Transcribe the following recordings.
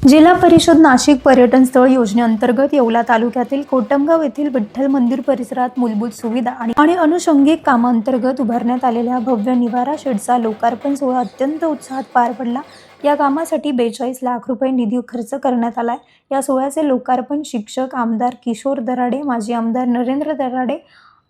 जिल्हा परिषद नाशिक पर्यटन स्थळ योजनेअंतर्गत येवला तालुक्यातील कोटमगाव येथील विठ्ठल मंदिर परिसरात मूलभूत सुविधा आणि अनुषंगिक कामांतर्गत उभारण्यात आलेल्या भव्य निवारा शेडचा लोकार्पण सोहळा अत्यंत उत्साहात पार पडला। या कामासाठी 42 लाख रुपये निधी खर्च करण्यात आलाय। या सोहळ्याचे लोकार्पण शिक्षक आमदार किशोर दराडे, माजी आमदार नरेंद्र दराडे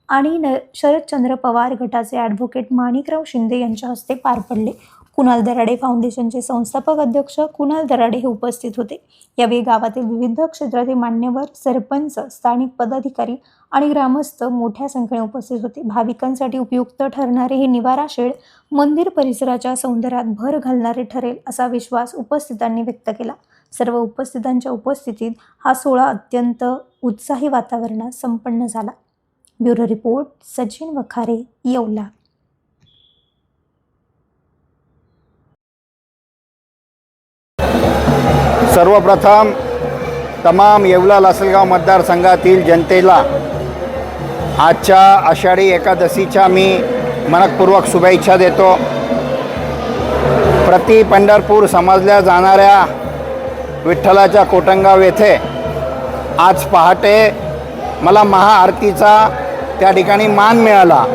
आणि शरदचंद्र पवार गटाचे ॲडव्होकेट माणिकराव शिंदे यांच्या हस्ते पार पडले। कुणाल दराडे फाउंडेशनचे संस्थापक अध्यक्ष कुणाल दराडे हे उपस्थित होते। यावेळी गावातील विविध क्षेत्रातील मान्यवर, सरपंच, स्थानिक पदाधिकारी आणि ग्रामस्थ मोठ्या संख्येने उपस्थित होते। भाविकांसाठी उपयुक्त ठरणारे हे निवारा शेड मंदिर परिसराच्या सौंदर्यात भर घालणारे ठरेल असा विश्वास उपस्थितांनी व्यक्त केला। सर्व उपस्थितांच्या उपस्थितीत हा सोहळा अत्यंत उत्साही वातावरणात संपन्न झाला। Bureau report Sachin Wakhare, Yeola. सर्वप्रथम तमाम येवला लासलगाव मतदारसंघातील जनतेला आजच्या आषाढी एकादशीच्या मी मनपूर्वक शुभेच्छा देतो। प्रति पंढरपूर समजल्या जाणाऱ्या विठ्ठलाच्या कोटमगाव येथे आज पहाटे मला महाआरतीचा त्या ठिकाणी मान मिळाला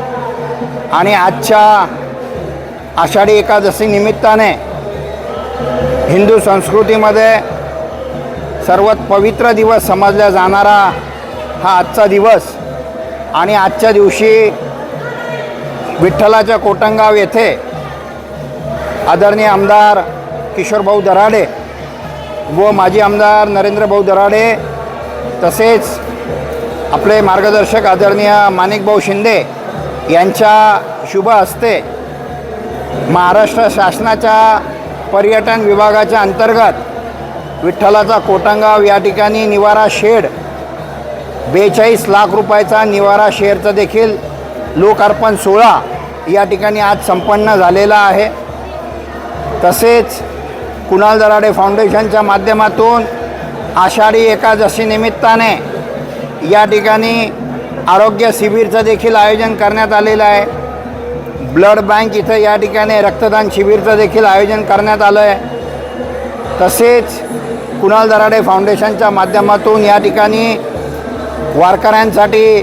आणि आजच्या आषाढी एकादशी निमित्ताने हिंदू संस्कृतीमध्ये सर्वात पवित्र दिवस समजला जाणारा हा आजचा दिवस आणि आजच्या दिवशी विठ्ठलाच्या कोटमगाव येथे आदरणीय आमदार किशोरभाऊ दराडे व माजी आमदार नरेंद्रभाऊ दराडे तसेच आपले मार्गदर्शक आदरणीय माणिकभाऊ शिंदे यांच्या शुभ हस्ते महाराष्ट्र शासनाच्या पर्यटन विभागाच्या अंतर्गत विठ्ठलाचा कोटमगाव या ठिकाणी निवारा शेड 42 लाख रुपयाचा निवारा शेडचा देखील लोकार्पण सोहळा या ठिकाणी आज संपन्न झालेला आहे। तसेच कुणाल दराडे फाउंडेशनच्या माध्यमातून आषाढी एकादशी निमित्ताने या ठिकाणी आरोग्य शिबिरचं देखील आयोजन करण्यात आलेलं आहे। ब्लड बँक इथं या ठिकाणी रक्तदान शिबिरचं देखील आयोजन करण्यात आलं आहे। तसेच कुणाल दराडे फाउंडेशनच्या माध्यमातून या ठिकाणी वारकऱ्यांसाठी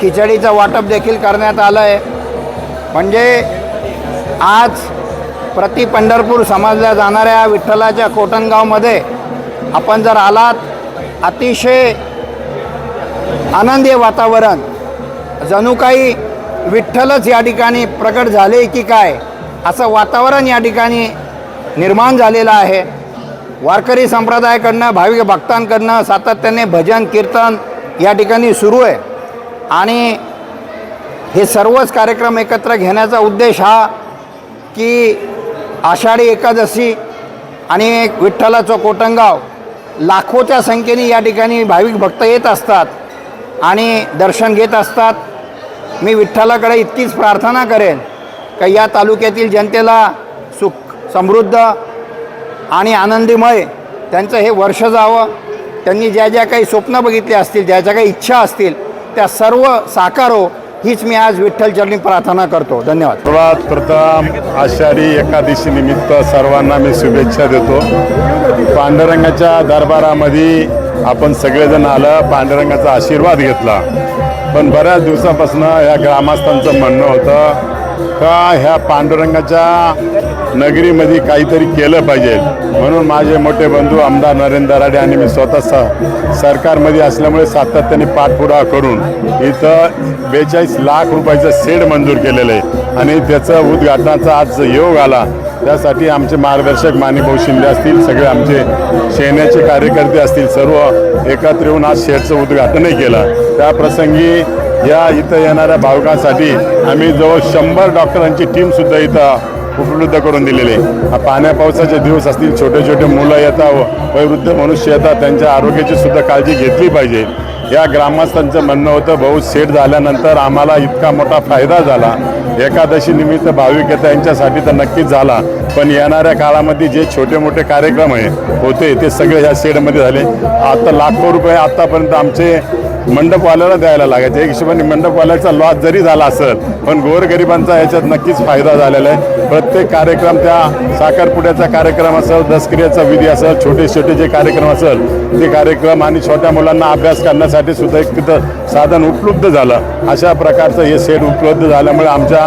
खिचडीचं वाटप देखील करण्यात आलं आहे। म्हणजे आज प्रति पंढरपूर समजल्या जाणाऱ्या विठ्ठलाच्या कोटमगावमध्ये आपण जर आलात अतिशय आनंदी वातावरण, जणू काही विठ्ठलच या ठिकाणी प्रकट झाले की काय असं वातावरण या ठिकाणी निर्माण झालेलं आहे। वारकरी संप्रदायाकडनं भाविक भक्तांकडनं सातत्याने भजन कीर्तन या ठिकाणी सुरू आहे आणि हे सर्वच कार्यक्रम एकत्र घेण्याचा उद्देश हा की आषाढी एकादशी आणि विठ्ठलाचं कोटमगाव लाखोच्या संख्येने या ठिकाणी भाविक भक्त येत असतात आणि दर्शन घेत असतात। मी विठ्ठलाकडे इतकीच प्रार्थना करेन की या तालुक्यातील जनतेला सुख समृद्ध आणि आनंदीमय त्यांचं हे वर्ष जावं। त्यांनी ज्या ज्या काही स्वप्न बघितले असतील, ज्या ज्या काही इच्छा असतील त्या सर्व साकारो हीच मी आज विठ्ठलचरणी प्रार्थना करतो। धन्यवाद। सर्वात प्रथम आषाढी एकादशी निमित्त सर्वांना मी शुभेच्छा देतो। पांडुरंगाच्या दरबारामध्ये आपण सगळेजण आलं, पांडुरंगाचा आशीर्वाद घेतला, पण बऱ्याच दिवसापासून ह्या ग्रामस्थांचं म्हणणं होतं का ह्या पांडुरंगाच्या नगरीमध्ये काहीतरी केलं पाहिजे। म्हणून माझे मोठे बंधू आमदार नरेंद्र दराडे आणि मी स्वतः सरकारमध्ये असल्यामुळे सातत्याने पाठपुरावा करून इथं 42 लाख रुपयाचं शेड मंजूर केलेलं आहे आणि त्याचं उद्घाटनाचा आज योग आला। त्यासाठी आमचे मार्गदर्शक माणिकभाऊ शिंदे असतील, सगळे आमचे सेनेचे कार्यकर्ते असतील, सर्व एकत्र येऊन आज शेडचं उद्घाटनही केलं। त्या प्रसंगी या इथं येणाऱ्या भाविकांसाठी आम्ही जवळ 100 डॉक्टरांची टीमसुद्धा इथं उपलब्ध करून दिलेली आहे। पाण्या पावसाचे दिवस असतील, छोटे छोटे मुलं येतात, वयोवृद्ध मनुष्य येतात, त्यांच्या आरोग्याची सुद्धा काळजी घेतली पाहिजे। या ग्रामस्थांचं म्हणणं होतं भाऊ शेड झाल्यानंतर आम्हाला इतका मोठा फायदा झाला, एकादशी निमित्त भाविक येतात यांच्यासाठी तर नक्कीच झाला, पण येणाऱ्या काळामध्ये जे छोटे मोठे कार्यक्रम होते ते सगळे ह्या शेडमध्ये झाले। आता लाखो रुपये आतापर्यंत आमचे मंडपवाल्याला द्यायला लागायचे। एक हिशोबाने मंडपवाल्याचा लॉस जरी झाला असेल पण गोरगरिबांचा याच्यात नक्कीच फायदा झालेला आहे। प्रत्येक कार्यक्रम त्या साखरपुड्याचा कार्यक्रम असेल, दसक्रियेचा विधी असेल, छोटे छोटे जे कार्यक्रम असेल ते कार्यक्रम आणि छोट्या मुलांना अभ्यास करण्यासाठी सुद्धा एक तिथं साधन उपलब्ध झालं. अशा प्रकारचं हे शेड उपलब्ध झाल्यामुळे आमच्या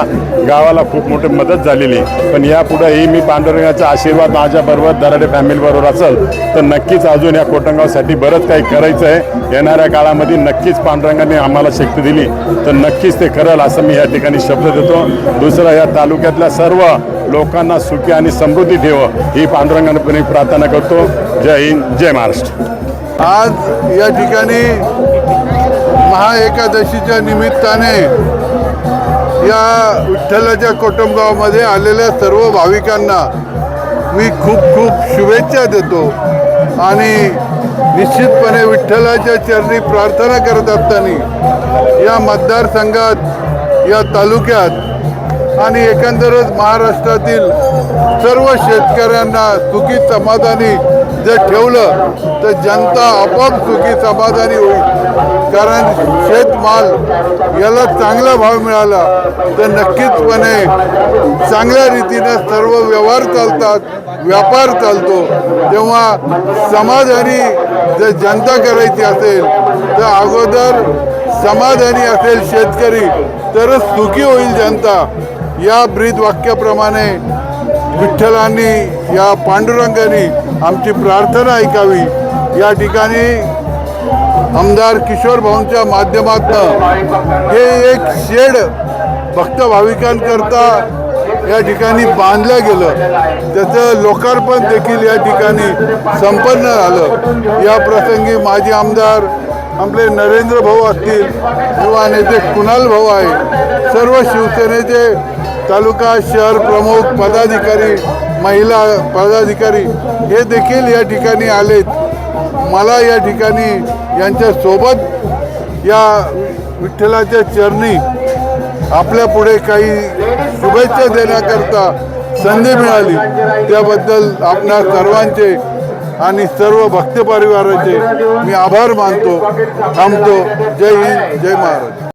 गावाला खूप मोठी मदत झालेली. पण यापुढेही मी पांडुरंगाचा आशीर्वाद माझ्याबरोबर दराडे फॅमिलीबरोबर असेल तर नक्कीच अजून या कोटमगावसाठी बरंच काही करायचं आहे. येणाऱ्या काळामध्ये नक्कीच पांडुरंगाने आम्हाला शक्ती दिली तर नक्कीच ते करेल असं मी या ठिकाणी शब्द देतो. दुसरं, या तालुक्यातल्या सर्व लोकांना सुखी आणि समृद्धी ठेव ही पांडुरंगाने प्रार्थना करतो. जय हिंद, जय महाराष्ट्र. आज या ठिकाणी महाएकादशीच्या निमित्ताने या विठ्ठलाच्या कोटमगावमध्ये आलेल्या सर्व भाविकांना मी खूप खूप शुभेच्छा देतो आणि निश्चितपणे विठ्ठलाच्या चरणी प्रार्थना करत असताना या मतदारसंघात, या तालुक्यात आणि एकंदरच महाराष्ट्रातील सर्व शेतकऱ्यांना सुखी समाधानी जर ठेवलं तर जनता आपोआप सुखी समाधानी होईल. कारण शेतमाल याला चांगला भाव मिळाला तर नक्कीचपणे चांगल्या रीतीनं सर्व व्यवहार चालतात, व्यापार चालतो. तेव्हा समाधानी जर जनता करायची असेल तर अगोदर समाधानी असेल शेतकरी तरच सुखी होईल जनता. या ब्रीद वाक्याप्रमाणे विठ्ठलांनी, या पांडुरंगाने आमची प्रार्थना ऐकावी. या ठिकाणी आमदार किशोर भाऊंच्या माध्यमातून हे एक शेड भक्त भाविकांकरता या ठिकाणी बांधलं गेलं, त्याचं लोकार्पण देखील या ठिकाणी संपन्न झालं. या प्रसंगी माजी आमदार आपले नरेंद्र भाऊ असतील, युवा नेते कुणाल भाऊ आहे, सर्व शिवसेनेचे तालुका शहर प्रमुख पदाधिकारी, महिला पदाधिकारी हे देखील या ठिकाणी आलेत. मला या ठिकाणी यांच्यासोबत या विठ्ठलाच्या चरणी आपल्या पुढे काही शुभेच्छा देण्याकरता संधी मिळाली त्याबद्दल आपणा सर्वांचे आणि सर्व भक्त परिवाराचे मी आभार मानतो. थांबतो. जय हिंद, जय महाराष्ट्र.